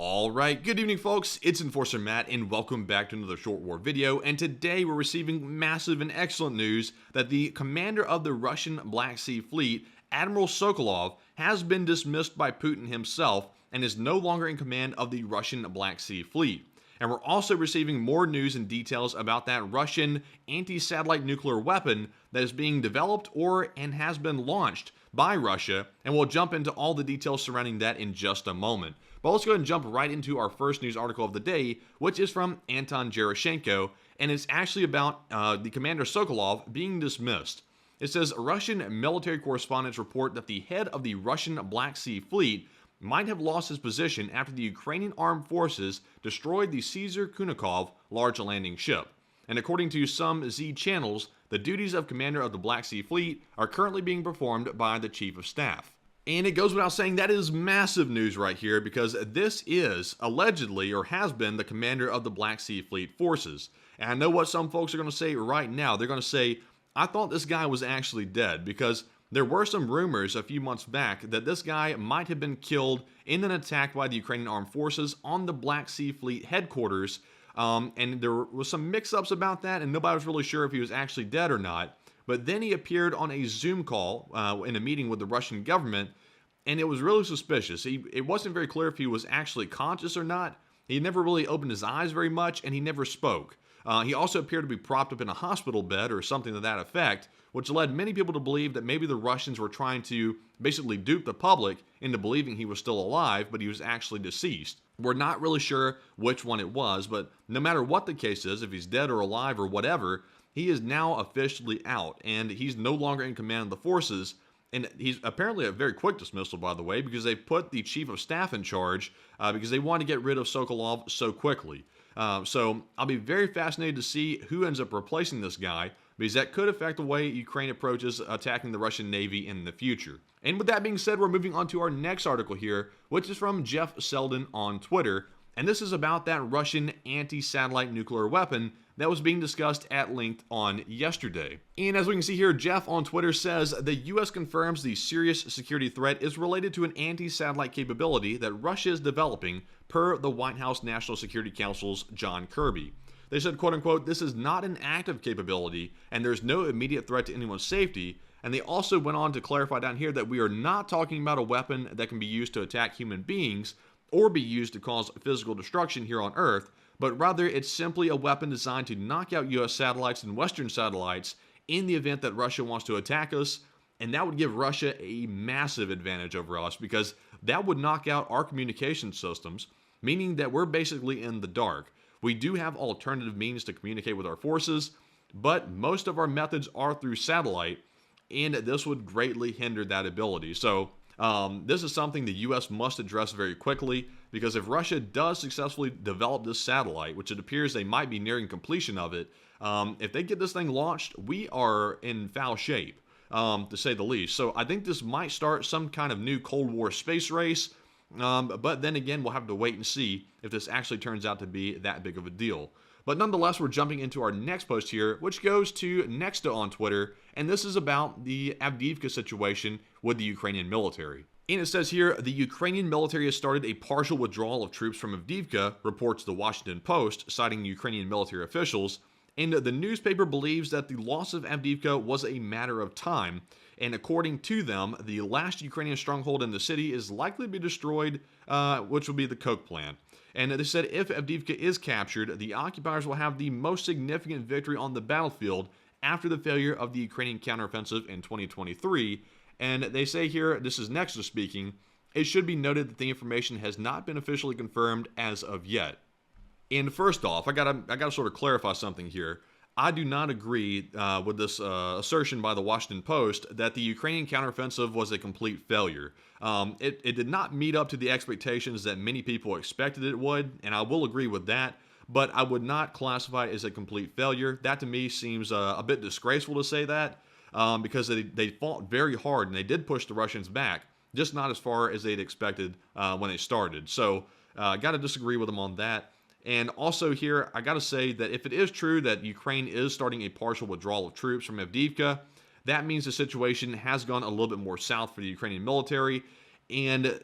All right, good evening folks, it's Enforcer Matt and welcome back to another short war video, and today we're receiving massive and excellent news that the commander of the Russian Black Sea Fleet, Admiral Sokolov, has been dismissed by Putin himself and is no longer in command of the Russian Black Sea Fleet. And we're also receiving more news and details about that Russian anti-satellite nuclear weapon that is being developed and has been launched by Russia, and we'll jump into all the details surrounding that in just a moment. But let's go ahead and jump right into our first news article of the day, which is from Anton Gerashenko, and it's actually about the Commander Sokolov being dismissed. It says Russian military correspondents report that the head of the Russian Black Sea Fleet might have lost his position after the Ukrainian armed forces destroyed the Caesar Kunikov large landing ship. And according to some Z channels, the duties of commander of the Black Sea Fleet are currently being performed by the Chief of Staff. And it goes without saying that is massive news right here, because this is allegedly, or has been, the commander of the Black Sea Fleet forces. And I know what some folks are going to say right now. They're going to say, I thought this guy was actually dead, because there were some rumors a few months back that this guy might have been killed in an attack by the Ukrainian armed forces on the Black Sea Fleet headquarters. And there was some mix-ups about that, and nobody was really sure if he was actually dead or not. But then he appeared on a Zoom call in a meeting with the Russian government, and it was really suspicious. It wasn't very clear if he was actually conscious or not. He never really opened his eyes very much, and he never spoke. He also appeared to be propped up in a hospital bed or something to that effect, which led many people to believe that maybe the Russians were trying to basically dupe the public into believing he was still alive, but he was actually deceased. We're not really sure which one it was, but no matter what the case is, if he's dead or alive or whatever, he is now officially out, and he's no longer in command of the forces. And he's apparently a very quick dismissal, by the way, because they put the Chief of Staff in charge because they want to get rid of Sokolov so quickly. So I'll be very fascinated to see who ends up replacing this guy, because that could affect the way Ukraine approaches attacking the Russian Navy in the future. And with that being said, we're moving on to our next article here, which is from Jeff Selden on Twitter. And this is about that Russian anti-satellite nuclear weapon that was being discussed at length on yesterday. And as we can see here, Jeff on Twitter says, the U.S. confirms the serious security threat is related to an anti-satellite capability that Russia is developing, per the White House National Security Council's John Kirby. They said, quote unquote, this is not an active capability, and there's no immediate threat to anyone's safety. And they also went on to clarify down here that we are not talking about a weapon that can be used to attack human beings or be used to cause physical destruction here on Earth, but rather it's simply a weapon designed to knock out U.S. satellites and Western satellites in the event that Russia wants to attack us. And that would give Russia a massive advantage over us, because that would knock out our communication systems, meaning that we're basically in the dark. We do have alternative means to communicate with our forces, but most of our methods are through satellite, and this would greatly hinder that ability. So this is something the U.S. must address very quickly, because if Russia does successfully develop this satellite, which it appears they might be nearing completion of it, if they get this thing launched, we are in foul shape, to say the least. So I think this might start some kind of new Cold War space race, but then again, we'll have to wait and see if this actually turns out to be that big of a deal. But nonetheless, we're jumping into our next post here, which goes to Nexta on Twitter, and this is about the Avdiivka situation with the Ukrainian military. And it says here, the Ukrainian military has started a partial withdrawal of troops from Avdiivka, reports the Washington Post, citing Ukrainian military officials. And the newspaper believes that the loss of Avdiivka was a matter of time. And according to them, the last Ukrainian stronghold in the city is likely to be destroyed, which will be the coke plant. And they said if Avdiivka is captured, the occupiers will have the most significant victory on the battlefield after the failure of the Ukrainian counteroffensive in 2023. And they say here, this is Nexta speaking, it should be noted that the information has not been officially confirmed as of yet. And first off, I gotta sort of clarify something here. I do not agree with this assertion by the Washington Post that the Ukrainian counteroffensive was a complete failure. It did not meet up to the expectations that many people expected it would, and I will agree with that, but I would not classify it as a complete failure. That to me seems a bit disgraceful to say that, because they fought very hard and they did push the Russians back, just not as far as they'd expected when they started. So I got to disagree with them on that. And also here, I got to say that if it is true that Ukraine is starting a partial withdrawal of troops from Avdiivka, that means the situation has gone a little bit more south for the Ukrainian military, And,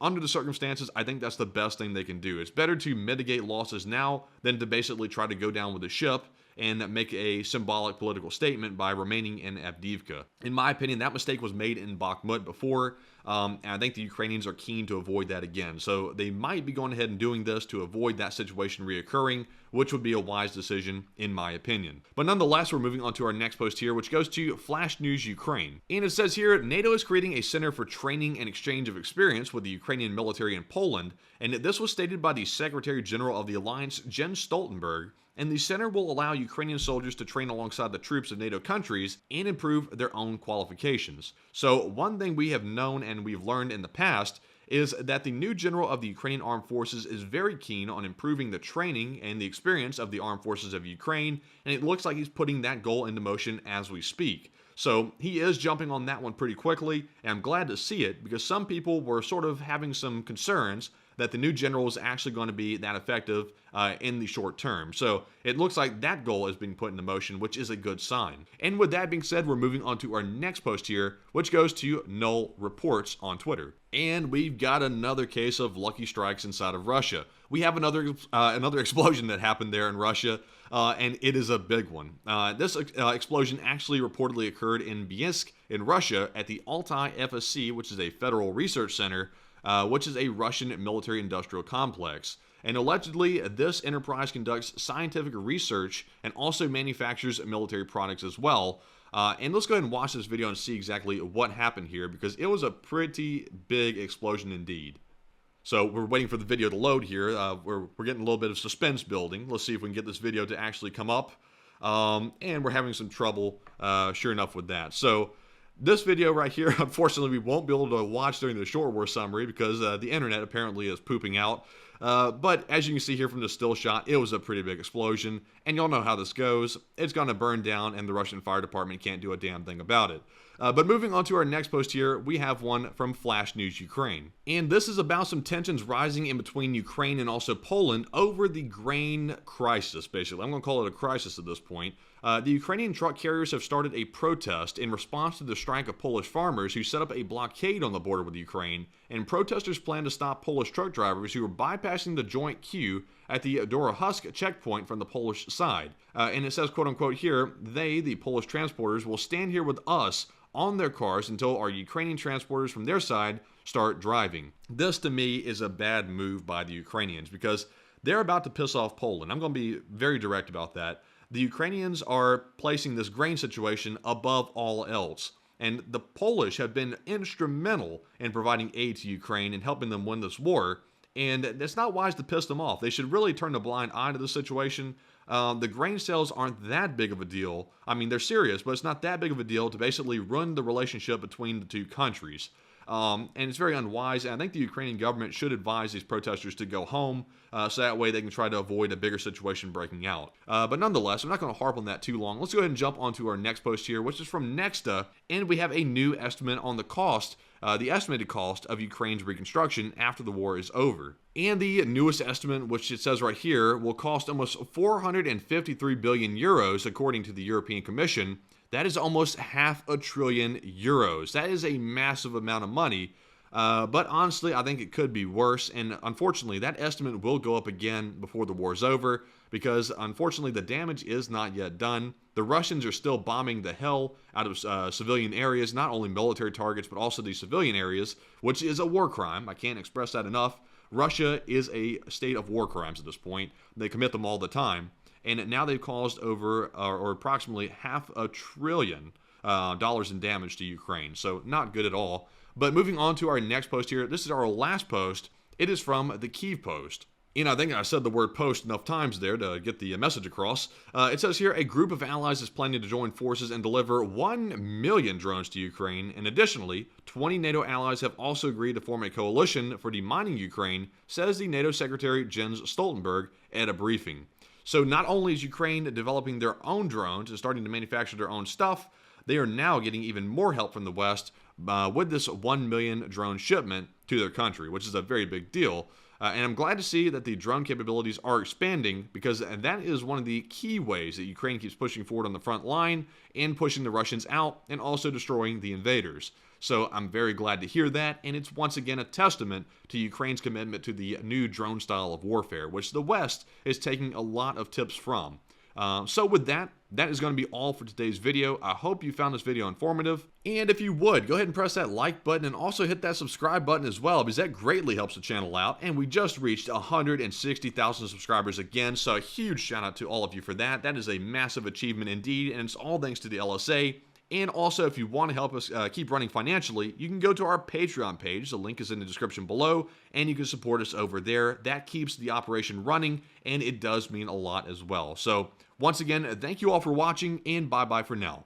under the circumstances, I think that's the best thing they can do. It's better to mitigate losses now than to basically try to go down with the ship and make a symbolic political statement by remaining in Avdiivka. In my opinion, that mistake was made in Bakhmut before, and I think the Ukrainians are keen to avoid that again. So they might be going ahead and doing this to avoid that situation reoccurring, which would be a wise decision in my opinion. But nonetheless, we're moving on to our next post here, which goes to Flash News Ukraine. And it says here, NATO is creating a center for training and exchange of experience with the Ukrainian military in Poland, and this was stated by the Secretary General of the Alliance, Jens Stoltenberg. And the center will allow Ukrainian soldiers to train alongside the troops of NATO countries and improve their own qualifications. So one thing we have known and we've learned in the past is that the new general of the Ukrainian Armed Forces is very keen on improving the training and the experience of the Armed Forces of Ukraine, and it looks like he's putting that goal into motion as we speak. So he is jumping on that one pretty quickly, and I'm glad to see it because some people were sort of having some concerns that the new general is actually going to be that effective in the short term. So it looks like that goal is being put into motion, which is a good sign. And with that being said, we're moving on to our next post here, which goes to Null Reports on Twitter. And we've got another case of lucky strikes inside of Russia. We have another explosion that happened there in Russia, and it is a big one. This explosion actually reportedly occurred in Bielsk in Russia at the Altai FSC, which is a federal research center, which is a Russian military-industrial complex. And allegedly, this enterprise conducts scientific research and also manufactures military products as well. And let's go ahead and watch this video and see exactly what happened here, because it was a pretty big explosion indeed. So we're waiting for the video to load here. We're getting a little bit of suspense building. Let's see if we can get this video to actually come up. And we're having some trouble, sure enough, with that. So this video right here, unfortunately, we won't be able to watch during the short war summary because the internet apparently is pooping out. But as you can see here from the still shot, it was a pretty big explosion. And y'all know how this goes. It's going to burn down and the Russian fire department can't do a damn thing about it. But moving on to our next post here, we have one from Flash News Ukraine. And this is about some tensions rising in between Ukraine and also Poland over the grain crisis, basically. I'm going to call it a crisis at this point. The Ukrainian truck carriers have started a protest in response to the strike of Polish farmers who set up a blockade on the border with Ukraine, and protesters plan to stop Polish truck drivers who are bypassing the joint queue at the Dorohusk checkpoint from the Polish side. And it says, quote unquote here, they, the Polish transporters, will stand here with us on their cars until our Ukrainian transporters from their side start driving. This to me is a bad move by the Ukrainians because they're about to piss off Poland. I'm going to be very direct about that. The Ukrainians are placing this grain situation above all else. And the Polish have been instrumental in providing aid to Ukraine and helping them win this war. And it's not wise to piss them off. They should really turn a blind eye to the situation. The grain sales aren't that big of a deal. I mean, they're serious, but it's not that big of a deal to basically ruin the relationship between the two countries. And it's very unwise, and I think the Ukrainian government should advise these protesters to go home, so that way they can try to avoid a bigger situation breaking out. But nonetheless, I'm not going to harp on that too long. Let's go ahead and jump onto our next post here, which is from Nexta, and we have a new estimate on the cost, the estimated cost of Ukraine's reconstruction after the war is over. And the newest estimate, which it says right here, will cost almost 453 billion euros, according to the European Commission. That is almost €500 billion. That is a massive amount of money. But honestly, I think it could be worse. And unfortunately, that estimate will go up again before the war is over because unfortunately, the damage is not yet done. The Russians are still bombing the hell out of civilian areas, not only military targets, but also the civilian areas, which is a war crime. I can't express that enough. Russia is a state of war crimes at this point. They commit them all the time. And now they've caused over or approximately $500 billion in damage to Ukraine. So not good at all. But moving on to our next post here. This is our last post. It is from the Kyiv Post. And I think I said the word post enough times there to get the message across. It says here, a group of allies is planning to join forces and deliver 1 million drones to Ukraine. And additionally, 20 NATO allies have also agreed to form a coalition for demining Ukraine, says the NATO Secretary Jens Stoltenberg at a briefing. So not only is Ukraine developing their own drones and starting to manufacture their own stuff, they are now getting even more help from the West with this 1 million drone shipment to their country, which is a very big deal. And I'm glad to see that the drone capabilities are expanding, because that is one of the key ways that Ukraine keeps pushing forward on the front line and pushing the Russians out and also destroying the invaders. So I'm very glad to hear that, and it's once again a testament to Ukraine's commitment to the new drone style of warfare, which the West is taking a lot of tips from. So with that is going to be all for today's video. I hope you found this video informative. And if you would, go ahead and press that like button and also hit that subscribe button as well, because that greatly helps the channel out. And we just reached 160,000 subscribers again, so a huge shout out to all of you for that. That is a massive achievement indeed, and it's all thanks to the LSA. And also, if you want to help us keep running financially, you can go to our Patreon page. The link is in the description below, and you can support us over there. That keeps the operation running, and it does mean a lot as well. So, once again, thank you all for watching, and bye-bye for now.